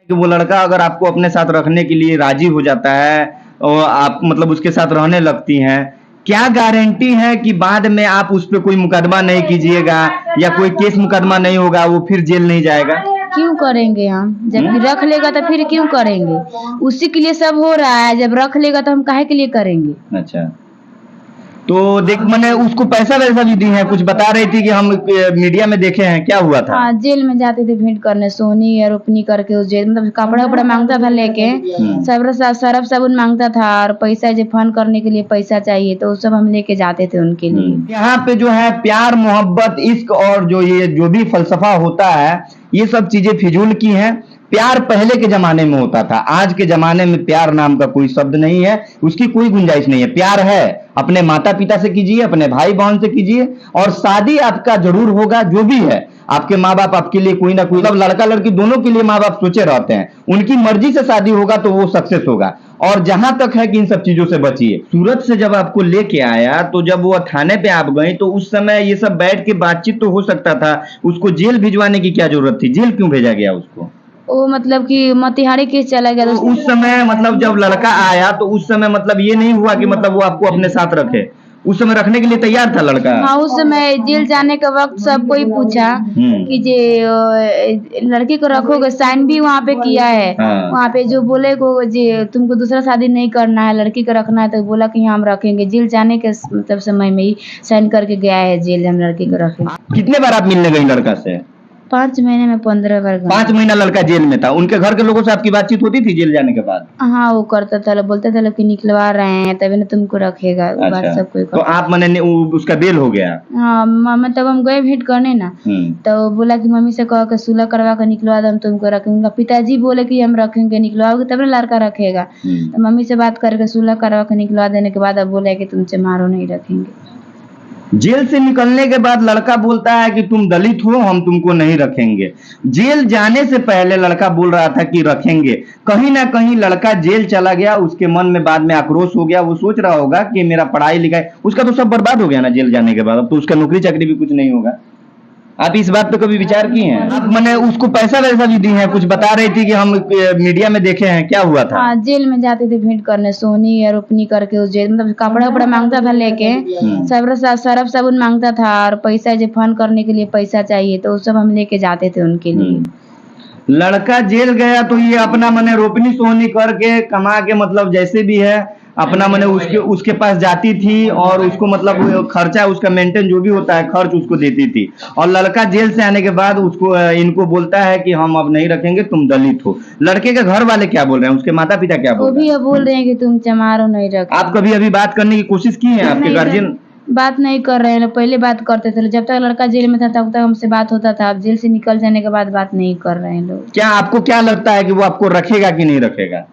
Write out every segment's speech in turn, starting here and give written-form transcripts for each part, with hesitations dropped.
कि वो लड़का अगर आपको अपने साथ रखने के लिए राजी हो जाता है और आप मतलब उसके साथ रहने लगती हैं, क्या गारंटी है कि बाद में आप उस पे कोई मुकदमा नहीं कीजिएगा या कोई केस मुकदमा नहीं होगा, वो फिर जेल नहीं जाएगा? क्यों करेंगे हम? जब रख लेगा तो फिर क्यों करेंगे? उसी के लिए सब हो रहा है, जब रख लेगा तो हम काहे के लिए करेंगे? अच्छा, तो देख मैंने उसको पैसा वैसा भी दी है, कुछ बता रही थी कि हम मीडिया में देखे हैं, क्या हुआ था? हाँ, जेल में जाते थे भेंट करने, सोनी या रोपनी करके उस जेल मतलब कपड़ा उपड़ा मांगता था लेके, सरफ साबुन मांगता था और पैसा जो फन करने के लिए पैसा चाहिए तो वो सब हम लेके जाते थे उनके लिए। यहाँ पे जो है प्यार मोहब्बत इश्क और ये जो भी फलसफा होता है, ये सब चीजें फिजूल की हैं। प्यार पहले के जमाने में होता था, आज के जमाने में प्यार नाम का कोई शब्द नहीं है, उसकी कोई गुंजाइश नहीं है। प्यार है अपने माता पिता से कीजिए, अपने भाई बहन से कीजिए, और शादी आपका जरूर होगा। जो भी है आपके माँ बाप आपके लिए कोई ना कोई, मतलब लड़का लड़की दोनों के लिए माँ बाप सोचे रहते हैं, उनकी मर्जी से शादी होगा तो वो सक्सेस होगा। और जहां तक है कि इन सब चीजों से बचिए। सूरत से जब आपको लेके आया तो जब वो थाने पे आप गई तो उस समय ये सब बैठ के बातचीत तो हो सकता था, उसको जेल भिजवाने की क्या जरूरत थी? जेल क्यों भेजा गया उसको? वो मतलब कि मोतिहारी केस चला गया तो तो उस समय मतलब जब लड़का आया तो उस समय मतलब ये नहीं हुआ कि मतलब वो आपको अपने साथ रखे, उस समय रखने के लिए तैयार था लड़का? हाँ, उस समय जेल जाने के वक्त सब कोई पूछा कि जे लड़की को रखोगे, साइन भी वहाँ पे किया है। हाँ। वहाँ पे जो बोले को जे तुमको दूसरा शादी नहीं करना है, लड़की को रखना है, तो बोला कि हम रखेंगे। जेल जाने के मतलब समय में ही साइन करके गया है जेल, हम लड़की को रखेंगे। कितने बार आप मिलने गई लड़का से? 5 महीने में 15 बार गए। 5 महीना लड़का जेल में था, उनके घर के लोगों से आपकी बातचीत होती थी जेल जाने के बाद? हाँ, वो करता था, बोलता था कि निकलवा रहे हैं तभी ना तुमको रखेगा। वो बात सब कोई तो आप मैंने उसका बेल हो गया? हाँ, मतलब हम गए भेंट करने ना, तो बोला कि मम्मी से कह के सुलह करवा कर निकलवा दो, हम तुमको रखेंगे। पिताजी बोले कि हम रखेंगे, निकलवाओगे तब ना लड़का रखेगा। तो मम्मी से बात करके सुलह करवा कर निकलवा देने के बाद अब बोले कि तुमसे मारो नहीं रखेंगे। जेल से निकलने के बाद लड़का बोलता है कि तुम दलित हो, हम तुमको नहीं रखेंगे। जेल जाने से पहले लड़का बोल रहा था कि रखेंगे। कहीं ना कहीं लड़का जेल चला गया, उसके मन में बाद में आक्रोश हो गया। वो सोच रहा होगा कि मेरा पढ़ाई लिखाई, उसका तो सब बर्बाद हो गया ना जेल जाने के बाद। अब तो उसका नौकरी चाकरी भी कुछ नहीं होगा। आप इस बात पे कभी विचार किए हैं? आप मैंने उसको पैसा वैसा भी दी है, कुछ बता रही थी कि हम मीडिया में देखे हैं, क्या हुआ था? हाँ, जेल में जाते थे भेंट करने, सोनी या रोपनी करके उस जेल मतलब कपड़ा उपड़ा मांगता था लेके, सरफ साबुन मांगता था और पैसा जो फन करने के लिए पैसा चाहिए तो वो सब हम लेके जाते थे उनके लिए। लड़का जेल गया तो ये अपना मैंने रोपनी सोहनी करके कमा के मतलब जैसे भी है अपना मैंने उसके पास जाती थी और उसको मतलब खर्चा उसका मेंटेन जो भी होता है खर्च उसको देती थी। और लड़का जेल से आने के बाद उसको इनको बोलता है कि हम अब नहीं रखेंगे, तुम दलित हो। लड़के के घर वाले क्या बोल रहे हैं, उसके माता पिता क्या बोल रहे हैं? वो भी बोल रहे हैं कि तुम चमारो नहीं रखे। आप कभी अभी बात करने की कोशिश की है? आपके गार्जियन बात नहीं कर रहे हैं, पहले बात करते थे, जब तक लड़का जेल में था तब तक हमसे बात होता था। अब जेल से निकल जाने के बाद बात नहीं कर रहे हैं लोग। क्या आपको क्या लगता है कि वो आपको रखेगा कि नहीं रखेगा?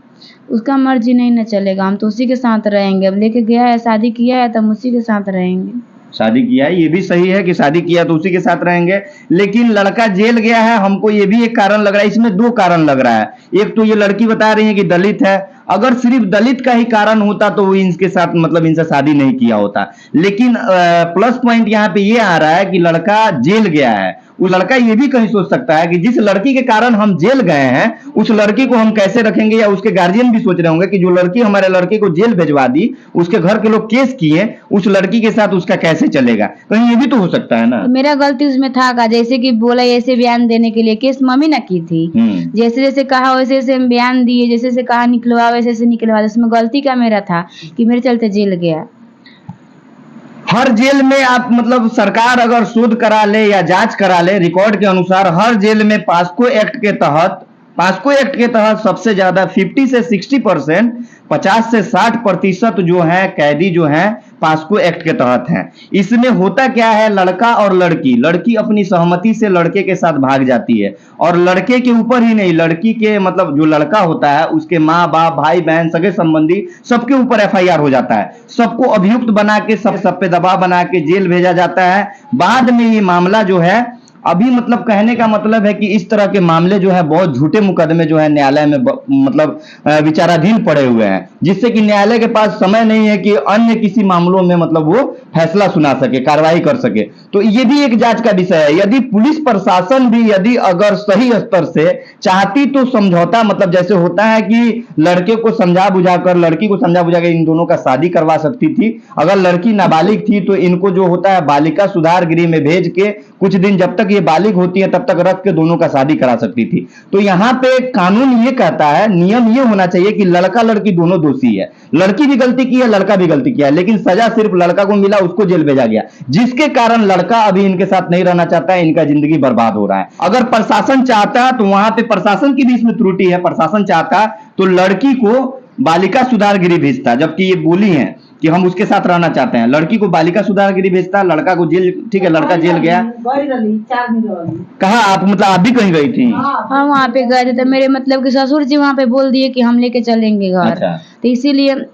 उसका मर्जी नहीं न चलेगा, हम तो उसी के साथ रहेंगे। अब लेके गया है, शादी किया है, तब उसी के साथ रहेंगे। शादी किया है, ये भी सही है कि शादी किया तो उसी के साथ रहेंगे, लेकिन लड़का जेल गया है। हमको ये भी एक कारण लग रहा है, इसमें 2 कारण लग रहा है। एक तो ये लड़की बता रही है कि दलित है, अगर सिर्फ दलित का ही कारण होता तो वो इनके साथ मतलब इनसे शादी नहीं किया होता। लेकिन प्लस पॉइंट यहाँ पे ये आ रहा है कि लड़का जेल गया है। वो लड़का ये भी कहीं सोच सकता है कि जिस लड़की के कारण हम जेल गए हैं उस लड़की को हम कैसे रखेंगे, या उसके गार्जियन भी सोच रहे होंगे कि जो लड़की हमारे लड़के को जेल भेजवा दी, उसके घर के लोग केस किए, उस लड़की के साथ उसका कैसे चलेगा। कहीं ये भी तो हो सकता है ना। मेरा गलती उसमें था, जैसे कि बोला ऐसे बयान देने के लिए, केस मम्मी ना की थी। जैसे जैसे कहा वैसे वैसे हम बयान दिए, जैसे जैसे कहा निकलवा वैसे वैसे निकलवा। उसमें गलती का मेरा था कि मेरे चलते जेल गया। हर जेल में आप मतलब सरकार अगर शोध करा ले या जांच करा ले, रिकॉर्ड के अनुसार हर जेल में पास्को एक्ट के तहत सबसे ज्यादा 50 से 60%, 50 से 60% जो है कैदी जो है पास्को एक्ट के तहत हैं। इसमें होता क्या है, लड़का और लड़की अपनी सहमति से लड़के के साथ भाग जाती है, और लड़के के ऊपर ही नहीं, लड़की के मतलब जो लड़का होता है उसके माँ बाप भाई बहन सगे संबंधी सबके ऊपर FIR हो जाता है। सबको अभियुक्त बना के सब पे दबाव बना के जेल भेजा जाता है। बाद में ये मामला जो है अभी मतलब कहने का मतलब है कि इस तरह के मामले जो है बहुत झूठे मुकदमे जो है न्यायालय में मतलब विचाराधीन पड़े हुए हैं, जिससे कि न्यायालय के पास समय नहीं है कि अन्य किसी मामलों में मतलब वो फैसला सुना सके, कार्रवाई कर सके। तो ये भी एक जांच का विषय है। यदि पुलिस प्रशासन भी यदि अगर सही स्तर से चाहती तो समझौता, मतलब जैसे होता है कि लड़के को समझा बुझाकर, लड़की को समझा बुझाकर इन दोनों का शादी करवा सकती थी। अगर लड़की नाबालिग थी तो इनको जो होता है बालिका सुधार गृह में भेज के कुछ दिन जब तक ये बालिग होती है तब तक रख के दोनों का शादी करा सकती थी। तो यहाँ पे कानून ये कहता है, नियम ये होना चाहिए कि लड़का लड़की दोनों दोषी है, लड़की भी गलती की है, लड़का भी गलती किया है, लेकिन सजा सिर्फ लड़का को मिला, उसको जेल भेजा गया, जिसके कारण लड़का अभी इनके साथ नहीं रहना चाहता है, इनका जिंदगी बर्बाद हो रहा है। अगर प्रशासन चाहता तो वहां पे प्रशासन की भी इसमें त्रुटि है। प्रशासन चाहता तो लड़की को बालिका सुधार गृह भेजता, जबकि ये बोली है कि हम उसके साथ रहना चाहते हैं, लड़की को बालिका सुधार गृह भेजता, लड़का को जेल। ठीक है, लड़का जेल गया। कहा आप, मतलब आप भी कहीं गई थी? हाँ, वहाँ पे गए थे तो मेरे मतलब कि ससुर जी वहाँ पे बोल दिए कि हम लेके चलेंगे घर। अच्छा। तो इसीलिए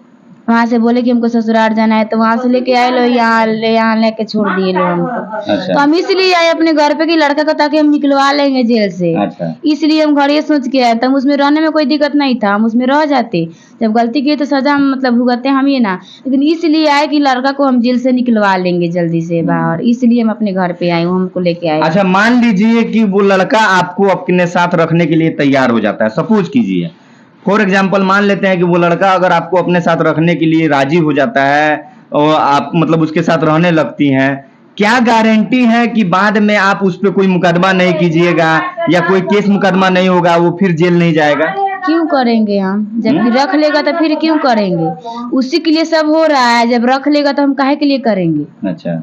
वहाँ से बोले कि हमको ससुराल जाना है, तो वहाँ से लेके आए लो, यहाँ लेके छोड़ दिए लो हमको। अच्छा। तो हम इसलिए आए अपने घर पे कि लड़का को ताकि हम निकलवा लेंगे जेल से। अच्छा। इसलिए हम घर ये सोच के आए, तब उसमें रहने में कोई दिक्कत नहीं था, हम उसमें रह जाते। जब गलती की तो सजा मतलब भुगतते हम ही ना, लेकिन इसलिए आए कि लड़का को हम जेल से निकलवा लेंगे जल्दी से बाहर, इसलिए हम अपने घर पे आए, हमको लेके आए। अच्छा, मान लीजिए कि वो लड़का आपको अपने साथ रखने के लिए तैयार हो जाता है, सपोज कीजिए, फॉर एग्जाम्पल मान लेते हैं कि वो लड़का अगर आपको अपने साथ रखने के लिए राजी हो जाता है और आप मतलब उसके साथ रहने लगती हैं, क्या गारंटी है कि बाद में आप उस पर कोई मुकदमा नहीं कीजिएगा या कोई केस मुकदमा नहीं होगा, वो फिर जेल नहीं जाएगा? क्यों करेंगे हम? जब रख लेगा तो फिर क्यों करेंगे? उसी के लिए सब हो रहा है, जब रख लेगा तो हम काहे के लिए करेंगे? अच्छा,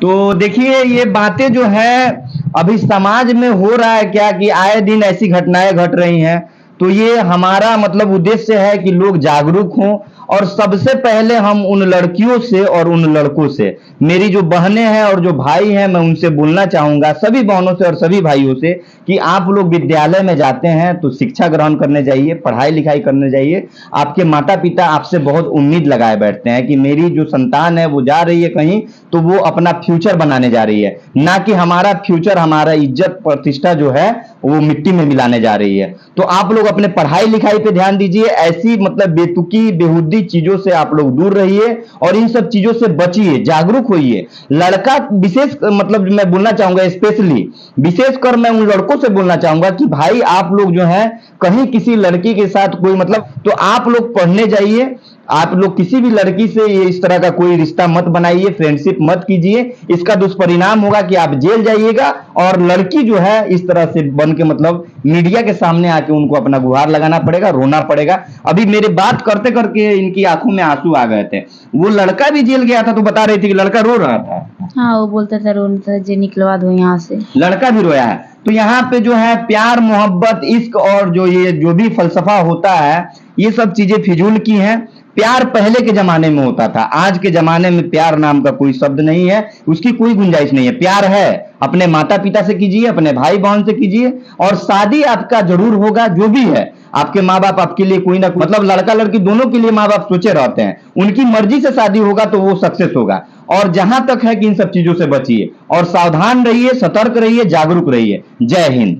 तो देखिए ये बातें जो है अभी समाज में हो रहा है क्या कि आए दिन ऐसी घटनाएं घट रही हैं। तो ये हमारा मतलब उद्देश्य है कि लोग जागरूक हों, और सबसे पहले हम उन लड़कियों से और उन लड़कों से, मेरी जो बहनें हैं और जो भाई हैं, मैं उनसे बोलना चाहूंगा, सभी बहनों से और सभी भाइयों से, कि आप लोग विद्यालय में जाते हैं तो शिक्षा ग्रहण करने जाइए, पढ़ाई लिखाई करने जाइए। आपके माता पिता आपसे बहुत उम्मीद लगाए बैठते हैं कि मेरी जो संतान है वो जा रही है कहीं तो वो अपना फ्यूचर बनाने जा रही है, ना कि हमारा फ्यूचर, हमारा इज्जत प्रतिष्ठा जो है वो मिट्टी में मिलाने जा रही है। तो आप लोग अपने पढ़ाई लिखाई पे ध्यान दीजिए, ऐसी मतलब बेतुकी बेहुदी चीजों से आप लोग दूर रहिए और इन सब चीजों से बचिए, जागरूक होइए। लड़का विशेष मतलब मैं बोलना चाहूंगा, स्पेशली विशेषकर मैं उन लड़कों से बोलना चाहूंगा कि भाई आप लोग जो है कहीं किसी लड़की के साथ कोई मतलब, तो आप लोग पढ़ने जाइए, आप लोग किसी भी लड़की से ये इस तरह का कोई रिश्ता मत बनाइए, फ्रेंडशिप मत कीजिए। इसका दुष्परिणाम होगा कि आप जेल जाइएगा और लड़की जो है इस तरह से बन के मतलब मीडिया के सामने आके उनको अपना गुहार लगाना पड़ेगा, रोना पड़ेगा। अभी मेरे बात करते करके इनकी आंखों में आंसू आ गए थे। वो लड़का भी जेल गया था तो बता रही थी कि लड़का रो रहा था। हाँ, वो बोलता था रोना था, जे निकलवा दो यहाँ से। लड़का भी रोया है। तो यहाँ पे जो है प्यार मोहब्बत इश्क और ये जो भी फलसफा होता है, ये सब चीजें फिजूल की हैं। प्यार पहले के जमाने में होता था, आज के जमाने में प्यार नाम का कोई शब्द नहीं है, उसकी कोई गुंजाइश नहीं है। प्यार है अपने माता पिता से कीजिए, अपने भाई बहन से कीजिए, और शादी आपका जरूर होगा। जो भी है आपके माँ बाप आपके लिए कोई ना मतलब लड़का लड़की दोनों के लिए माँ बाप सोचे रहते हैं, उनकी मर्जी से शादी होगा तो वो सक्सेस होगा। और जहां तक है कि इन सब चीजों से बचिए और सावधान रहिए, सतर्क रहिए, जागरूक रहिए। जय हिंद।